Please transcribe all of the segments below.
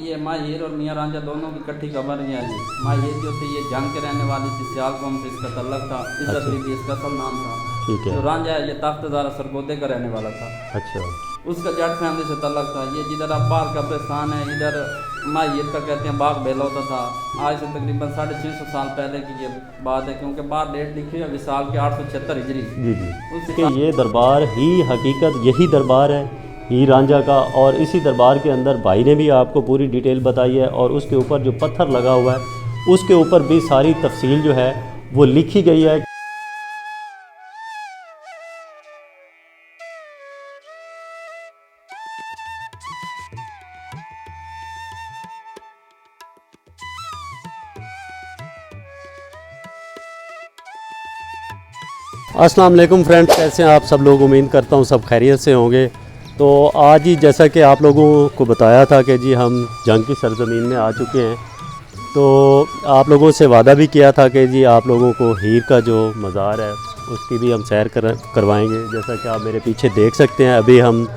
ये माँ हीर और मियाँ रांझा दोनों की इकट्ठी खबर है जी। माँ हीर जो थी ये जंग के रहने वाली थी, सियाल कौम से इसका तल्लक था। इज्जत बीबी इसका असल नाम था। ठीक है। जो रांझा है ये तख्तदारा सरगोदे का रहने वाला था। अच्छा। उसका जट फैमिली से तल्लक था। ये जिधर अब्बार कब्रिस्तान है, इधर माँ हीर का कहते हैं बाग बेला होता था। आज से तकरीबन 650 साल पहले की ये बात है, क्योंकि बाहर डेट लिखी है विसाल के 876 हिजरी। जी जी। कि ये दरबार ही हकीकत यही दरबार है हीर रांझा का, और इसी दरबार के अंदर भाई ने भी आपको पूरी डिटेल बताई है, और उसके ऊपर जो पत्थर लगा हुआ है उसके ऊपर भी सारी तफसील जो है वो लिखी गई है। अस्सलाम वालेकुम फ्रेंड्स, कैसे हैं आप सब लोग। उम्मीद करता हूँ सब खैरियत से होंगे। तो आज ही जैसा कि आप लोगों को बताया था कि जी हम जंग की सरजमीन में आ चुके हैं, तो आप लोगों से वादा भी किया था कि जी आप लोगों को हीर का जो मज़ार है उसकी भी हम सैर करवाएंगे। जैसा कि आप मेरे पीछे देख सकते हैं, अभी हम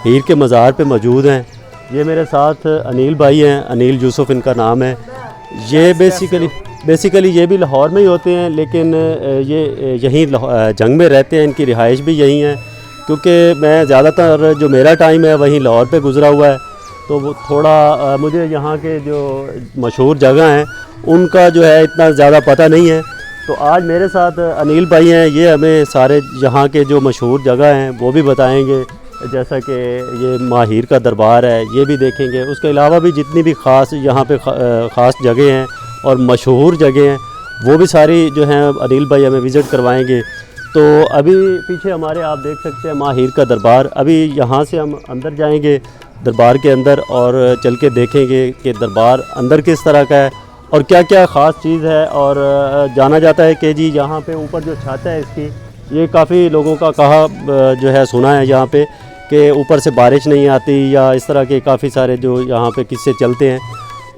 हीर के मज़ार पे मौजूद हैं। ये मेरे साथ अनिल भाई हैं, अनिल यूसुफ इनका नाम है। ये बेसिकली ये भी लाहौर में ही होते हैं, लेकिन ये यहीं जंग में रहते हैं, इनकी रिहाइश भी यहीं है। क्योंकि मैं ज़्यादातर जो मेरा टाइम है वहीं लाहौर पे गुज़रा हुआ है, तो वो थोड़ा मुझे यहाँ के जो मशहूर जगह हैं उनका जो है इतना ज़्यादा पता नहीं है। तो आज मेरे साथ अनिल भाई हैं, ये हमें सारे यहाँ के जो मशहूर जगह हैं वो भी बताएंगे। जैसा कि ये माँ हीर का दरबार है ये भी देखेंगे, उसके अलावा भी जितनी भी ख़ास यहाँ पे ख़ास जगह हैं और मशहूर जगह हैं वो भी सारी जो हैं अनिल भाई हमें विज़िट करवाएंगे। तो अभी पीछे हमारे आप देख सकते हैं माँ हीर का दरबार। अभी यहाँ से हम अंदर जाएंगे दरबार के अंदर और चल के देखेंगे कि दरबार अंदर किस तरह का है और क्या क्या ख़ास चीज़ है। और जाना जाता है कि जी यहाँ पे ऊपर जो छत है इसकी, ये काफ़ी लोगों का कहा जो है सुना है यहाँ पे कि ऊपर से बारिश नहीं आती, या इस तरह के काफ़ी सारे जो यहाँ पे किस्से चलते हैं,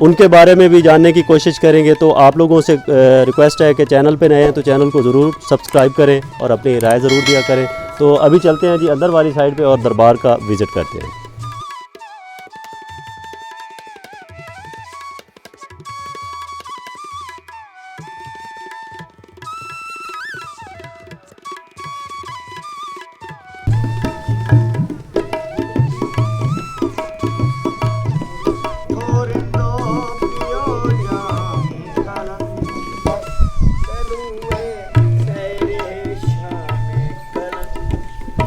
उनके बारे में भी जानने की कोशिश करेंगे। तो आप लोगों से रिक्वेस्ट है कि चैनल पे नए हैं तो चैनल को ज़रूर सब्सक्राइब करें और अपनी राय ज़रूर दिया करें। तो अभी चलते हैं जी अंदर वाली साइड पे और दरबार का विज़िट करते हैं।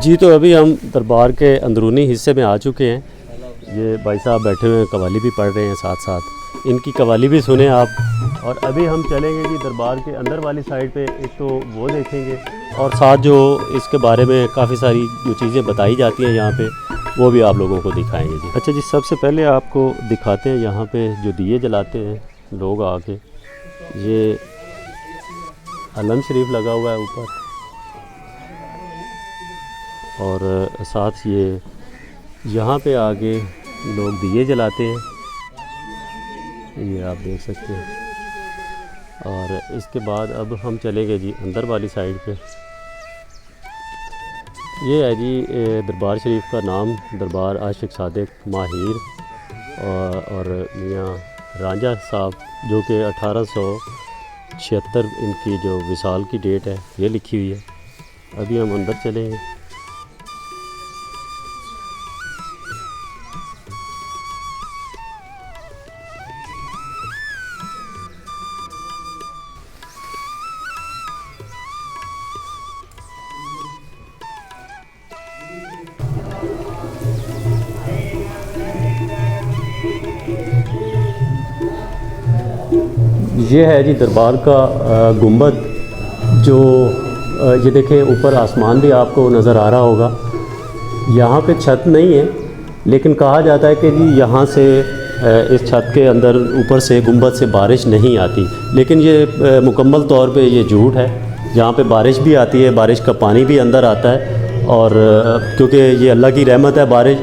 जी तो अभी हम दरबार के अंदरूनी हिस्से में आ चुके हैं। ये भाई साहब बैठे हुए हैं, कवाली भी पढ़ रहे हैं, साथ साथ इनकी कवाली भी सुने आप। और अभी हम चलेंगे जी दरबार के अंदर वाली साइड पे, एक तो वो देखेंगे और साथ जो इसके बारे में काफ़ी सारी जो चीज़ें बताई जाती हैं यहाँ पे वो भी आप लोगों को दिखाएंगे जी। अच्छा जी, सबसे पहले आपको दिखाते हैं यहाँ पे जो दिए जलाते हैं लोग आके। ये अलम शरीफ लगा हुआ है ऊपर, और साथ ये यहाँ पे आगे लोग दिए जलाते हैं, ये आप देख सकते हैं। और इसके बाद अब हम चलेंगे जी अंदर वाली साइड पे। ये है जी दरबार शरीफ का नाम, दरबार आशिक सादिक माँ हीर और मियाँ रांझा साहब, जो कि 1876 इनकी जो विसाल की डेट है ये लिखी हुई है। अभी हम अंदर चलेंगे। ये है जी दरबार का गुंबद, जो ये देखें ऊपर आसमान भी आपको नज़र आ रहा होगा। यहाँ पे छत नहीं है, लेकिन कहा जाता है कि जी यहाँ से इस छत के अंदर ऊपर से गुंबद से बारिश नहीं आती। लेकिन ये मुकम्मल तौर पे ये झूठ है। यहाँ पे बारिश भी आती है, बारिश का पानी भी अंदर आता है, और क्योंकि ये अल्लाह की रहमत है बारिश,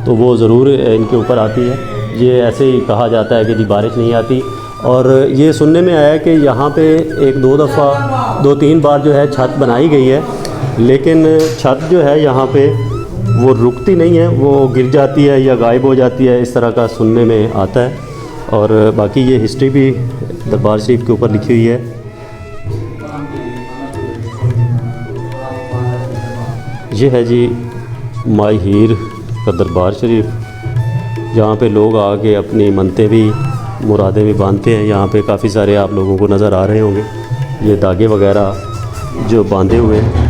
तो वो ज़रूर इनके ऊपर आती है। ये ऐसे ही कहा जाता है कि जी बारिश नहीं आती। और ये सुनने में आया कि यहाँ पे एक दो तीन बार जो है छत बनाई गई है, लेकिन छत जो है यहाँ पे वो रुकती नहीं है, वो गिर जाती है या गायब हो जाती है, इस तरह का सुनने में आता है। और बाकी ये हिस्ट्री भी दरबार शरीफ के ऊपर लिखी हुई है। ये है जी माई हीर का दरबार शरीफ, जहाँ पे लोग आके अपनी मनतें भी मुरादें भी बांधते हैं। यहाँ पे काफ़ी सारे आप लोगों को नज़र आ रहे होंगे ये धागे वगैरह जो बांधे हुए हैं,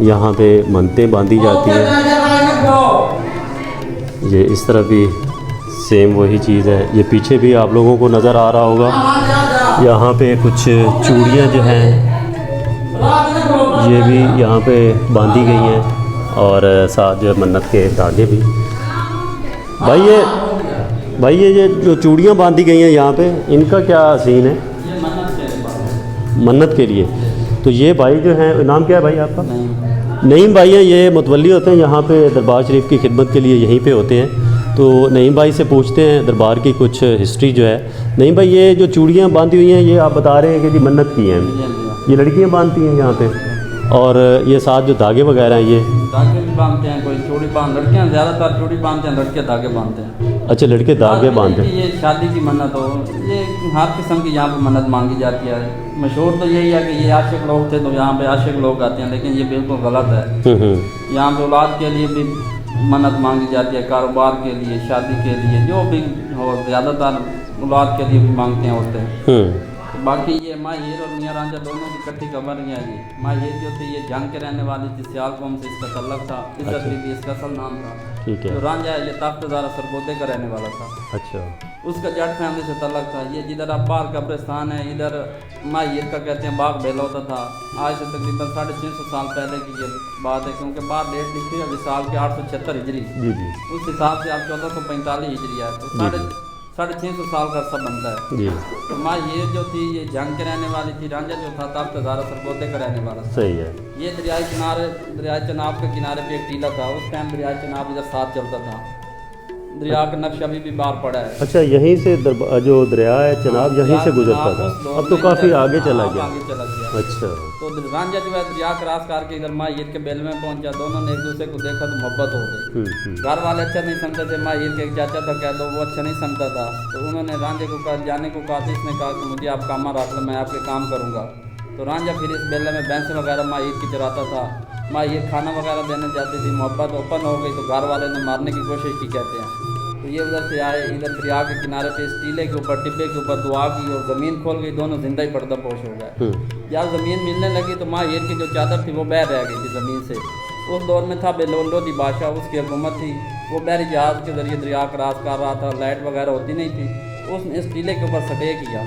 यहाँ पे मनतें बांधी जाती हैं। ये इस तरह भी सेम वही चीज़ है। ये पीछे भी आप लोगों को नज़र आ रहा होगा, यहाँ पे कुछ चूड़ियाँ जो हैं ये भी यहाँ पे बांधी गई हैं, और साथ जो मन्नत के धागे भी। भाई ये जो चूड़ियाँ बांधी गई हैं यहाँ पे, इनका क्या सीन है? ये मन्नत के लिए। तो ये भाई जो हैं, नाम क्या है भाई आपका? नईम भाई हैं, ये मुतवल्ली होते हैं यहाँ पे दरबार शरीफ की खिदमत के लिए, यहीं पे होते हैं। तो नईम भाई से पूछते हैं दरबार की कुछ हिस्ट्री जो है। नईम भाई, ये जो चूड़ियाँ बांधी हुई हैं ये आप बता रहे हैं कि जी मन्नत की हैं, ये लड़कियाँ बांधती हैं यहाँ पे, और ये साथ जो धागे वगैरह हैं ये धागे भी बांधते हैं, कोई चूड़ी बांध, लड़कियां ज़्यादातर चूड़ी बांधते हैं, लड़के धागे बांधते हैं। अच्छा, लड़के धागे बांधते हैं। ये शादी की मन्नत हो, ये हर किस्म की यहाँ पे मन्नत मांगी जाती है। मशहूर तो यही है कि ये आशिक लोग थे तो यहाँ पे आशिक लोग आते हैं, लेकिन ये बिल्कुल गलत है। यहाँ पे औलाद के लिए भी मन्नत मांगी जाती है, कारोबार के लिए, शादी के लिए, जो भी हो, ज़्यादातर औलाद के लिए भी मांगते हैं औरतें। बाकी ये माँ हीर और मियाँ रांझा दोनों की इकट्ठी खबर नहीं आई। माँ हीर जो थी ये जंग के रहने वाली थी, सियाल कौम से इसका तल्लक था, इज्जत बीबी इसका असल नाम था। ठीक है। जो रांझा है ये तख्तज़ारा सरगोदे का रहने वाला था। अच्छा। उसका जट फैमिली से तल्लक था। ये जिधर अब बाहर कब्रिस्तान है, इधर माँ हीर का कहते हैं बाग बेला होता था। आज से तकरीबन 650 साल पहले की ये बात है, क्योंकि बाहर डेट लिखी है विसाल के 876 हिजरी। जी। उस हिसाब से आप 1445 हिजरी है, तो 650 साल का सब बनता है जी। तो माँ ये जो थी ये जंग के रहने वाली थी। रांझा जो था तख्तज़ारा सरगोदे का रहने वाला था। सही है। ये दरियाए चनाब के किनारे पे एक टीला था। उस टाइम दरियाए चनाब इधर साथ चलता था। दरिया का नक्शा अभी भी बाहर पड़ा है। अच्छा, यहीं से जो दरिया है चनाब यहीं से गुजरता था, अब तो काफ़ी आगे चला गया। अच्छा। तो रांझा जो है दरिया क्रॉस करके इधर माँ हीर के बेल में पहुंचा। दोनों ने एक दूसरे को देखा तो मोहब्बत हो गई। घर वाले अच्छा नहीं समझते थे, माँ हीर के एक चाचा था कह दो, वो अच्छा नहीं समझता था। तो उन्होंने रांझे को कहा, जाने को कहा, इसने कहा कि मुझे आप काम रख लो, मैं आपके काम करूँगा। तो रांझा फिर इस बेले में भैंस वगैरह माँ हीर की चराता था। माँ हीर खाना वगैरह देने जाती थी। मोहब्बत ओपन हो गई तो घर वाले ने मारने की कोशिश की कहते हैं। तो ये उधर से आए, इधर दरिया के किनारे पे इस टीले के ऊपर, टिब्बे के ऊपर दुआ की और ज़मीन खोल गई। दोनों जिंदा ही पर्दापोश हो गए। यार ज़मीन मिलने लगी तो माँ हीर की जो चादर थी वो बह रह गई थी ज़मीन से। उस दौर में था बेलोदी बादशाह, उसकी हुकूमत थी। वो बहरी जहाज़ के ज़रिए दरिया क्रॉस कर रहा था, लाइट वगैरह होती नहीं थी। उसने इस टीले के ऊपर सटे किया।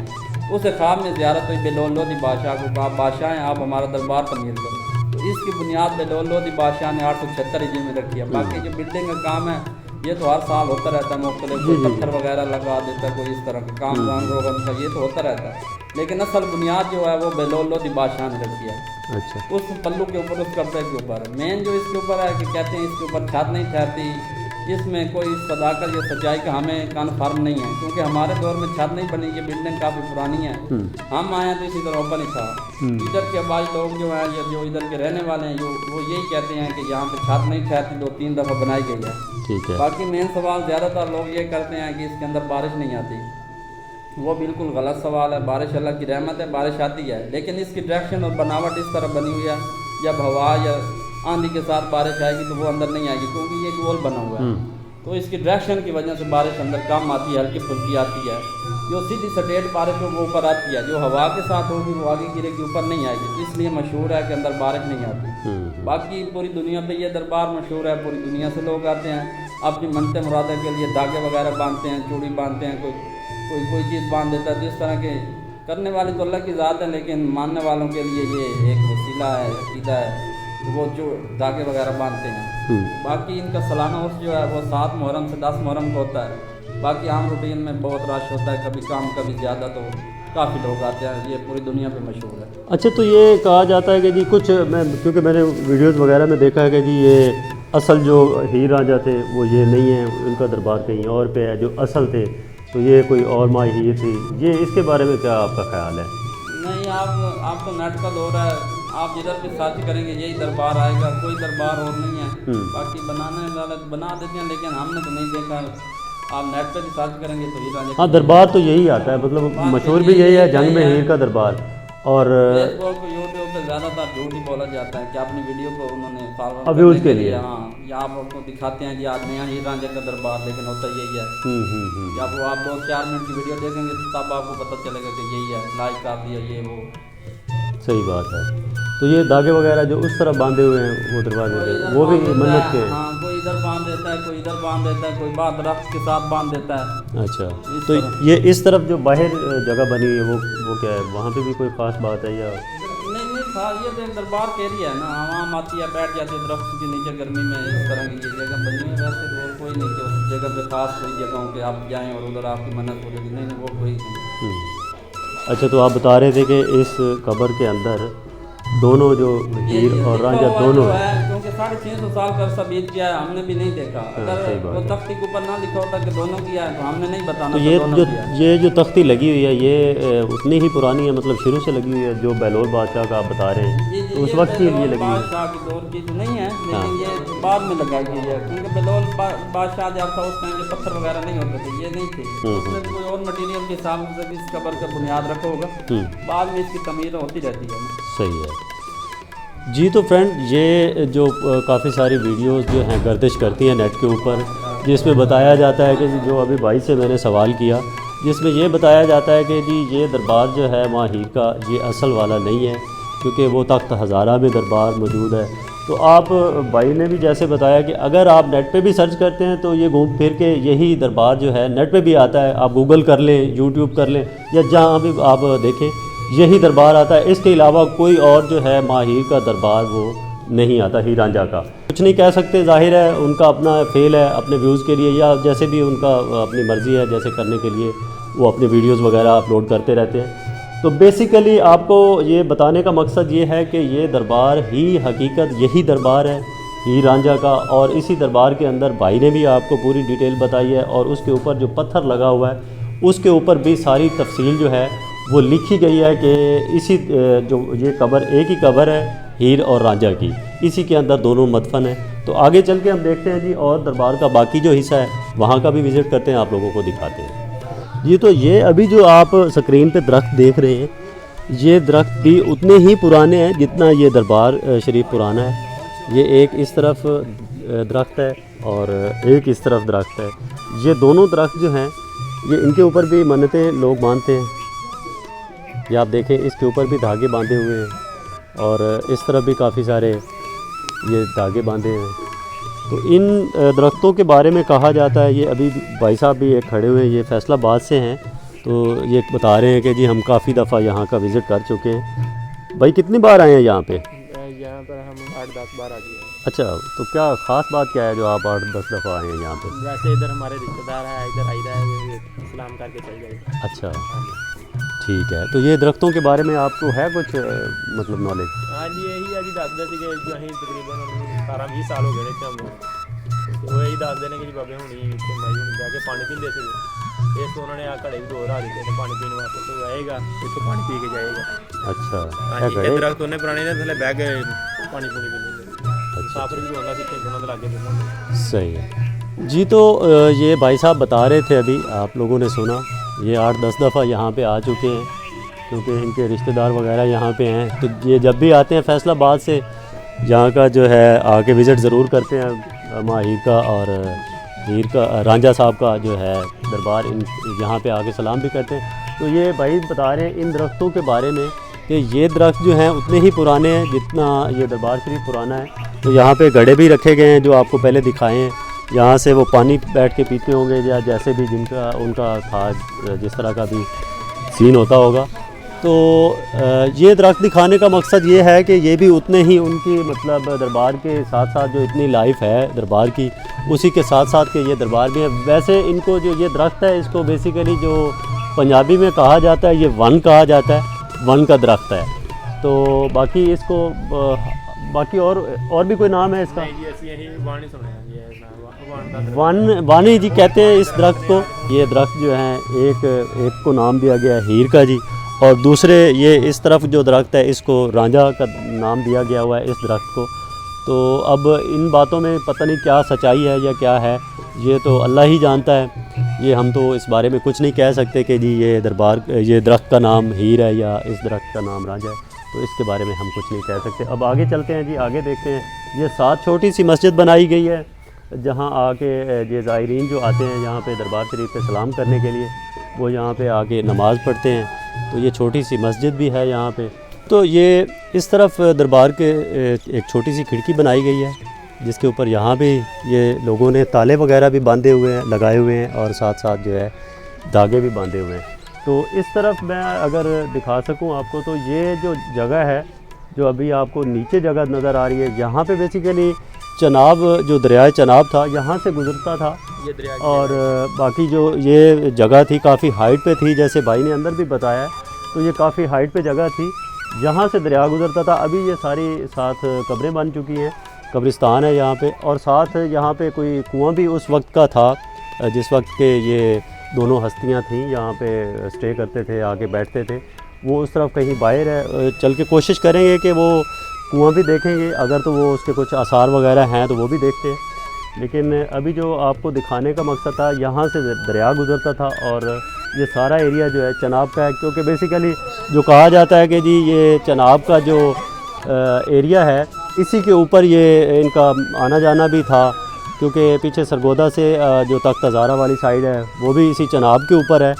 उसे ख्वाब में ज़ियारत हुई बेलोदी बादशाह को, कहा बादशाह हैं आप हमारा दरबार तमीर करो। तो इसकी बुनियाद बेलोदी बादशाह ने 876 हिजरी में रखी है। बाकी जो बिल्डिंग का काम है ये तो हर साल होता रहता है, मुख्तलिफ कोई पत्थर वगैरह लगा देता है, कोई इस तरह का काम रोगन का, ये तो होता रहता है। लेकिन असल बुनियाद जो है वो बेलोदी बादशाह ने रखी है। अच्छा। उस पल्लू के ऊपर, उस कब्जे के ऊपर। मेन जो इसके ऊपर है कि कहते हैं इसके ऊपर छत नहीं ठहरती, इसमें कोई सदाकत या सच्चाई का हमें कन्फर्म नहीं है, क्योंकि हमारे दौर में छत नहीं बनी। ये बिल्डिंग काफ़ी पुरानी है। हम आए तो इसी तरह ओपन ही था। इधर के आबादी लोग जो हैं या जो इधर के रहने वाले हैं वो यही कहते हैं कि यहाँ पे छत नहीं ठहरती, 2-3 दफ़ा बनाई गई है। ठीक है। बाकी मेन सवाल ज़्यादातर लोग ये करते हैं कि इसके अंदर बारिश नहीं आती। वो बिल्कुल गलत सवाल है। बारिश अल्लाह की रहमत है, बारिश आती है, लेकिन इसकी डायरेक्शन और बनावट इस तरह बनी हुई है, जब हवा या आंधी के साथ बारिश आएगी तो वो अंदर नहीं आएगी, क्योंकि ये गोल बना हुआ है। तो इसकी डायरेक्शन की वजह से बारिश अंदर कम आती है, हल्की फुल्की आती है। जो सीधी स्ट्रेट बारिश हो वो ऊपर आती है, जो हवा के साथ होगी वो आगे गिरेगी, ऊपर नहीं आएगी। इसलिए मशहूर है कि अंदर बारिश नहीं आती। बाकी पूरी दुनिया पे ये दरबार मशहूर है, पूरी दुनिया से लोग आते हैं अपनी मनते मुरादे के लिए। धागे वगैरह बांधते हैं, चूड़ी बांधते हैं, कोई चीज़ बांध देता है। तो इस तरह के करने वाली तो अल्लाह की ज़ात है, लेकिन मानने वालों के लिए ये एक वसीला है, अक़ीदा है, तो वो जो धागे वगैरह बांधते हैं। बाकी इनका सालाना उर्स जो है वो 7 मुहर्रम से 10 मुहर्रम को होता है। बाकी आम रूटीन में बहुत रश होता है, कभी कम कभी ज़्यादा, तो काफ़ी लोग आते हैं। ये पूरी दुनिया पे मशहूर है। अच्छा, तो ये कहा जाता है कि जी कुछ क्योंकि मैंने वीडियोस वगैरह में देखा है कि जी ये असल जो हीर रांझा थे वो ये नहीं है, उनका दरबार कहीं और पे है। जो असल थे तो ये कोई और माँ हीर थी। ये इसके बारे में क्या आपका ख्याल है? नहीं, आप तो नेट का दौर है, आप जिधर भी सर्च करेंगे यही दरबार आएगा, कोई दरबार और नहीं है। बाकी बनाने वाले बना देते हैं, लेकिन हमने तो नहीं देखा। आप नेट पे भी सर्च करेंगे तो हीर रांझा। हाँ, दरबार तो यही आता है, मतलब मशहूर भी यही है, जंग में हीर का दरबार। और फेसबुक को यूट्यूब पे ज़्यादातर झूठ ही बोला जाता है कि अपनी वीडियो को उन्होंने फॉरवर्ड व्यूज़ के लिए, हाँ, या आप आपको दिखाते हैं कि आज नया हीर रांझा का दरबार, लेकिन होता यही है। जब वो आप 2-4 मिनट की वीडियो देखेंगे तब आपको पता चलेगा कि यही है, लाइक कर दिया ये वो। सही बात है। तो ये धागे वगैरह जो उस तरफ बांधे हुए हैं वो दरवाजे पे, वो भी मन्नत के हैं। हाँ, कोई इधर बांध देता है, कोई इधर बांध देता है, कोई बात दरख्त के साथ बांध देता है। अच्छा, तो ये इस तरफ जो बाहर जगह बनी है वो क्या है, वहाँ पे भी कोई ख़ास बात है या? नहीं नहीं था, ये तो एक दरबार के एरिया है ना, आवाम आती है बैठ जाती है दरख्त के नीचे गर्मी में। इस तरह की ये जगह बनी हुई है, वैसे और कोई नहीं कि उस जगह पे खास कोई जगह हो कि आप जाएँ और उधर आपकी मन्नत पूरी होगी, नहीं वो कोई नहीं। अच्छा, तो आप बता रहे थे कि इस कब्र के अंदर दोनों जो हीर और रांझा दोनों है, क्योंकि 650 साल का अर्सा बीत गया है, हमने भी नहीं देखा। अगर वो तख्ती के ऊपर ना लिखा होता कि दोनों किया है तो हमने नहीं बताना। तो ये जो तख्ती लगी हुई है ये उतनी ही पुरानी है, मतलब शुरू से लगी हुई है, जो बेलोर बादशाह का आप बता रहे हैं तो उस वक्त की ये लगी हुई है। बादशाह की दौर की तो नहीं है, लेकिन ये बाद में लगाई गई है, क्योंकि बेलोर बादशाह जब था उस टाइम ये पत्थर वगैरह नहीं होते थे, ये नहीं थे। उसमें कोई और मटीरियल के हिसाब से इस कब्र का बुनियाद रखा होगा, बाद में इसकी तमीर होती रहती है। सही है जी। तो फ्रेंड, ये जो काफ़ी सारी वीडियोस जो हैं गर्दिश करती हैं नेट के ऊपर, जिसमें बताया जाता है कि जो अभी भाई से मैंने सवाल किया, जिसमें ये बताया जाता है कि जी ये दरबार जो है वहाँ हीर का ये असल वाला नहीं है, क्योंकि वो तख्त हज़ारा में दरबार मौजूद है। तो आप भाई ने भी जैसे बताया कि अगर आप नेट पे भी सर्च करते हैं तो ये घूम फिर के यही दरबार जो है नेट पे भी आता है, आप गूगल कर लें, यूट्यूब कर लें, या जहाँ भी आप देखें यही दरबार आता है। इसके अलावा कोई और जो है माँ हीर का दरबार वो नहीं आता, हीर रांझा का। कुछ नहीं कह सकते, जाहिर है उनका अपना फेल है, अपने व्यूज़ के लिए या जैसे भी उनका अपनी मर्ज़ी है, जैसे करने के लिए वो अपने वीडियोज़ वगैरह अपलोड करते रहते हैं। तो बेसिकली आपको ये बताने का मकसद ये है कि ये दरबार ही हकीकत यही दरबार है हीर रांझा का, और इसी दरबार के अंदर भाई ने भी आपको पूरी डिटेल बताई है, और उसके ऊपर जो पत्थर लगा हुआ है उसके ऊपर भी सारी तफसील जो है वो लिखी गई है कि इसी जो ये कब्र एक ही कब्र है हीर और रांझा की, इसी के अंदर दोनों मदफन है। तो आगे चल के हम देखते हैं जी, और दरबार का बाकी जो हिस्सा है वहाँ का भी विज़िट करते हैं, आप लोगों को दिखाते हैं जी। तो ये अभी जो आप स्क्रीन पे दरख्त देख रहे हैं, ये दरख्त भी उतने ही पुराने हैं जितना ये दरबार शरीफ पुराना है। ये एक इस तरफ दरख्त है और एक इस तरफ दरख्त है। ये दोनों दरख्त जो हैं ये इनके ऊपर भी मन्नतें लोग मानते हैं। ये आप देखें, इसके ऊपर भी धागे बांधे हुए हैं और इस तरफ भी काफ़ी सारे ये धागे बांधे हैं। तो इन दरख्तों के बारे में कहा जाता है, ये अभी भाई साहब भी एक खड़े हुए हैं, ये फैसलाबाद से हैं, तो ये बता रहे हैं कि जी हम काफ़ी दफ़ा यहाँ का विज़िट कर चुके हैं। भाई कितनी बार आए हैं यहाँ पे? यहाँ पर हम 8-10 बार आ गए हैं। अच्छा, तो क्या ख़ास बात क्या है जो आप 8-10 दफ़ा आए हैं यहाँ पे? वैसे इधर हमारे रिश्तेदार है, इधर आई है, सलाम करके चल जाए। अच्छा, ठीक है। तो ये दरख्तों के बारे में आपको है कुछ मतलब नॉलेज? हाँ जी, यही अभी दसते थे कि जो अं तकरीबन 18-20 साल हो गए थे हम, तो यही दस देने कि बाबे हुणी माई हुणी जाके पानी पीते थे, इस तो उन्होंने घड़े भी 2 रहा दिते थे पानी पीने वास्ते, तो आएगा इतो पानी पी के जाएगा। अच्छा, हाँ जी, दरख्त उन्हें पुराने ने थले बह के पानी पूनी पीने, मुसाफिर भी होता थे दोनों लागे पे। सही है जी। तो ये भाई साहब बता रहे थे, अभी आप लोगों ने सुना, ये 8-10 दफ़ा यहाँ पे आ चुके हैं, क्योंकि इनके रिश्तेदार वगैरह यहाँ पे हैं। तो ये जब भी आते हैं फैसलाबाद से, यहाँ का जो है आके विज़िट ज़रूर करते हैं माँ हीर का, और हीर का रांझा साहब का जो है दरबार, इन यहाँ पे आके सलाम भी करते हैं। तो ये भाई बता रहे हैं इन दरख्तों के बारे में कि ये दरख्त जो हैं उतने ही पुराने हैं जितना ये दरबार शरीफ पुराना है। तो यहाँ पे घड़े भी रखे गए हैं जो आपको पहले दिखाए हैं, यहाँ से वो पानी बैठ के पीते होंगे, या जैसे भी जिनका उनका था जिस तरह का भी सीन होता होगा। तो ये दरख्त दिखाने का मकसद ये है कि ये भी उतने ही उनकी मतलब दरबार के साथ साथ जो इतनी लाइफ है दरबार की, उसी के साथ साथ के ये दरबार भी है। वैसे इनको जो ये दरख्त है, इसको बेसिकली जो पंजाबी में कहा जाता है, ये वन कहा जाता है, वन का दरख्त है। तो बाकी इसको बाकी और भी कोई नाम है इसका? वानी जी कहते हैं इस दरख्त को। ये दरख्त जो है एक को नाम दिया गया है हीर का जी, और दूसरे ये इस तरफ जो दरख्त है इसको रांझा का नाम दिया गया हुआ है इस दरख्त को। तो अब इन बातों में पता नहीं क्या सच्चाई है या क्या है, ये तो अल्लाह ही जानता है। ये हम तो इस बारे में कुछ नहीं कह सकते कि जी ये दरख्त का नाम हीर है या इस दरख्त का नाम रांझा है, तो इसके बारे में हम कुछ नहीं कह सकते। अब आगे चलते हैं जी, आगे देखते हैं। ये साथ छोटी सी मस्जिद बनाई गई है जहाँ आके ये ज़ायरीन जो आते हैं यहाँ पे दरबार शरीफ पे सलाम करने के लिए, वो यहाँ पे आके नमाज़ पढ़ते हैं। तो ये छोटी सी मस्जिद भी है यहाँ पे। तो ये इस तरफ दरबार के एक छोटी सी खिड़की बनाई गई है जिसके ऊपर यहाँ भी ये लोगों ने ताले वगैरह भी बांधे हुए हैं, लगाए हुए हैं, और साथ साथ जो है धागे भी बांधे हुए हैं। तो इस तरफ मैं अगर दिखा सकूँ आपको, तो ये जो जगह है जो अभी आपको नीचे जगह नज़र आ रही है, यहाँ पे बेसिकली चनाब जो दरियाए चनाब था यहाँ से गुज़रता था। ये दरिया और बाकी जो ये जगह थी काफ़ी हाइट पे थी, जैसे भाई ने अंदर भी बताया, तो ये काफ़ी हाइट पे जगह थी, यहाँ से दरिया गुज़रता था। अभी ये सारी साथ कब्रें बन चुकी हैं, कब्रिस्तान है यहाँ पे, और साथ यहाँ पे कोई कुआं भी उस वक्त का था जिस वक्त के ये दोनों हस्तियाँ थीं यहाँ पे स्टे करते थे, आके बैठते थे। वो उस तरफ कहीं बाहर है, चल के कोशिश करेंगे कि वो कुआं भी देखेंगे, अगर तो वो उसके कुछ आसार वगैरह हैं तो वो भी देखते हैं। लेकिन अभी जो आपको दिखाने का मकसद था, यहाँ से दरिया गुज़रता था और ये सारा एरिया जो है चनाब का है, क्योंकि बेसिकली जो कहा जाता है कि जी ये चनाब का जो एरिया है इसी के ऊपर ये इनका आना जाना भी था, क्योंकि पीछे सरगोदा से जो तख्त हज़ारा वाली साइड है वो भी इसी चनाब के ऊपर है,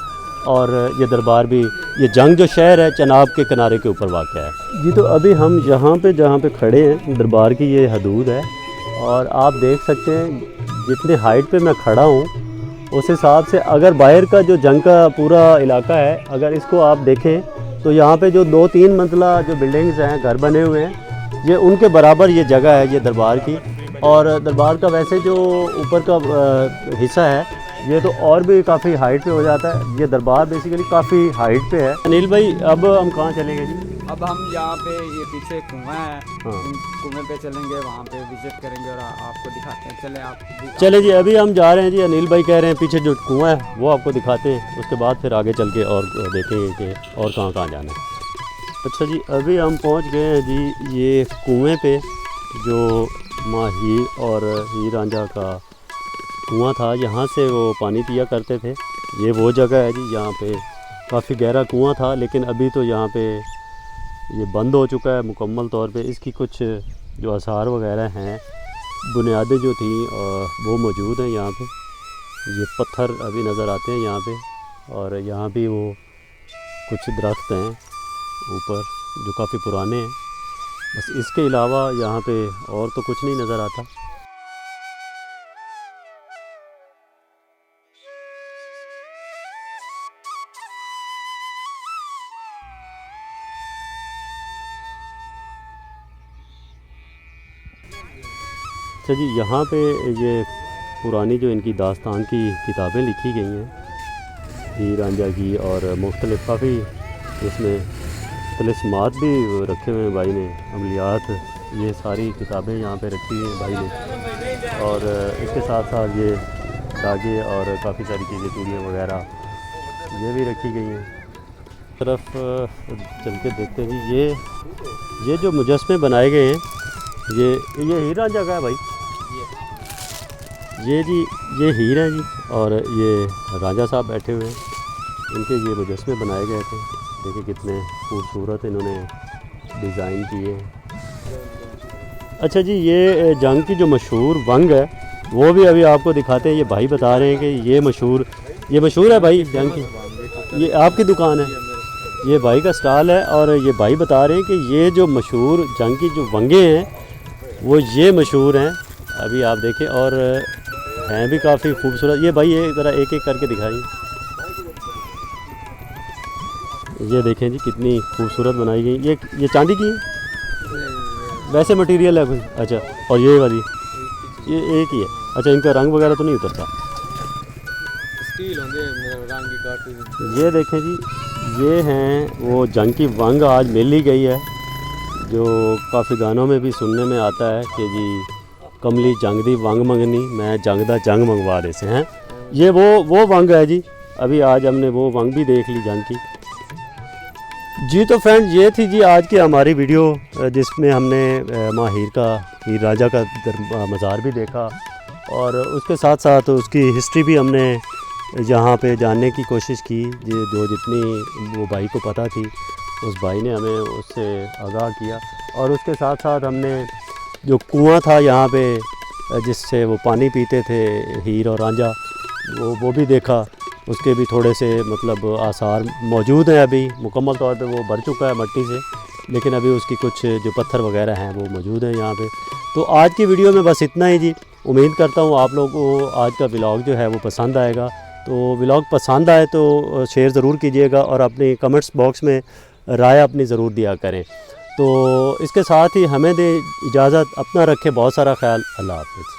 और ये दरबार भी, ये जंग जो शहर है चनाब के किनारे के ऊपर वाक़या है जी। तो अभी हम यहाँ पे जहाँ पे खड़े हैं दरबार की ये हदूद है, और आप देख सकते हैं जितने हाइट पे मैं खड़ा हूँ उस हिसाब से अगर बाहर का जो जंग का पूरा इलाका है, अगर इसको आप देखें तो यहाँ पे जो 2-3 मंजिला जो बिल्डिंग्स हैं, घर बने हुए हैं, ये उनके बराबर ये जगह है ये दरबार की। और दरबार का वैसे जो ऊपर का हिस्सा है ये तो और भी काफ़ी हाइट पे हो जाता है। ये दरबार बेसिकली काफ़ी हाइट पे है। अनिल भाई अब हम कहाँ चलेंगे जी? अब हम यहाँ पे ये पीछे कुआं है, हाँ। कुएं पे चलेंगे, वहाँ पे विजिट करेंगे और आपको दिखाते हैं। चले आप भी। चले जी, अभी हम जा रहे हैं जी। अनिल भाई कह रहे हैं पीछे जो कुआं है वो आपको दिखाते हैं, उसके बाद फिर आगे चल के और देखेंगे कि और कहाँ कहाँ जाना है। अच्छा जी, अभी हम पहुँच गए हैं जी ये कुएँ पे, जो माँ हीर और हीर रांझा का कुआं था, यहाँ से वो पानी पिया करते थे। ये वो जगह है जी, यहाँ पे काफ़ी गहरा कुआं था, लेकिन अभी तो यहाँ पे ये बंद हो चुका है मुकम्मल तौर पे। इसकी कुछ जो आसार वगैरह हैं, बुनियादें जो थी वो मौजूद हैं यहाँ पे। ये पत्थर अभी नज़र आते हैं यहाँ पे, और यहाँ भी वो कुछ दरख्त हैं ऊपर जो काफ़ी पुराने हैं। बस इसके अलावा यहाँ पे और तो कुछ नहीं नज़र आता। अच्छा जी, यहाँ पे ये पुरानी जो इनकी दास्तान की किताबें लिखी गई हैं हीर रांझा की, और मुख्तलिफ काफ़ी इसमें तलिस्मात भी रखे हुए हैं भाई ने, अमलियात, ये सारी किताबें यहाँ पे रखी हुई हैं भाई ने। और इसके साथ साथ ये धागे और काफ़ी सारी चीज़ें, चूड़ियाँ वगैरह ये भी रखी गई हैं। तरफ चल के देखते हैं जी, ये जो मुजस्मे बनाए गए हैं ये हीर रांझा का है भाई। ये जी ये हीर हैं जी, और ये रांझा साहब बैठे हुए हैं, इनके ये मुजस्मे बनाए गए थे। देखिए कितने खूबसूरत इन्होंने डिज़ाइन किए हैं। अच्छा जी, ये जंग की जो मशहूर वंग है वो भी अभी आपको दिखाते हैं। ये भाई बता रहे हैं कि ये मशहूर है भाई जंग की। ये आपकी दुकान है, ये भाई का स्टॉल है, और ये भाई बता रहे हैं कि ये जो मशहूर जंग की जो वंगे हैं वो ये मशहूर हैं। अभी आप देखें, और हैं भी काफ़ी खूबसूरत। ये भाई ये ज़रा एक एक करके दिखाइए। ये देखें जी कितनी खूबसूरत बनाई गई। ये चांदी की है वैसे मटेरियल है कोई? अच्छा, और ये वाली ये एक ही है? अच्छा, इनका रंग वगैरह तो नहीं उतरता? स्टील होंगे रंग की काटी। ये देखें जी, ये हैं वो जंग की वंग, आज मिल ही गई है, जो काफ़ी गानों में भी सुनने में आता है कि जी कमली जंग दी वंग मंगनी, मैं जंग दा जंग मंगवा दे से हैं। ये वो वंग है जी। अभी आज हमने वो वंग भी देख ली जंग की। जी तो फ्रेंड्स ये थी जी आज की हमारी वीडियो जिसमें हमने माँ हीर रांझा का मज़ार भी देखा और उसके साथ साथ उसकी हिस्ट्री भी हमने यहाँ पे जानने की कोशिश की। जो जितनी वो भाई को पता थी उस भाई ने हमें उससे आगाह किया और उसके साथ साथ हमने जो कुआं था यहाँ पे जिससे वो पानी पीते थे हीर और रांझा वो भी देखा। उसके भी थोड़े से मतलब आसार मौजूद हैं, अभी मुकम्मल तौर पे वो भर चुका है मट्टी से, लेकिन अभी उसकी कुछ जो पत्थर वगैरह हैं वो मौजूद हैं यहाँ पे। तो आज की वीडियो में बस इतना ही जी। उम्मीद करता हूँ आप लोगों को आज का व्लॉग जो है वो पसंद आएगा। तो व्लॉग पसंद आए तो शेयर ज़रूर कीजिएगा और अपनी कमेंट्स बॉक्स में राय अपनी ज़रूर दिया करें। तो इसके साथ ही हमें दे इजाज़त, अपना रखें बहुत सारा ख्याल। अल्लाह हाफ़िज़।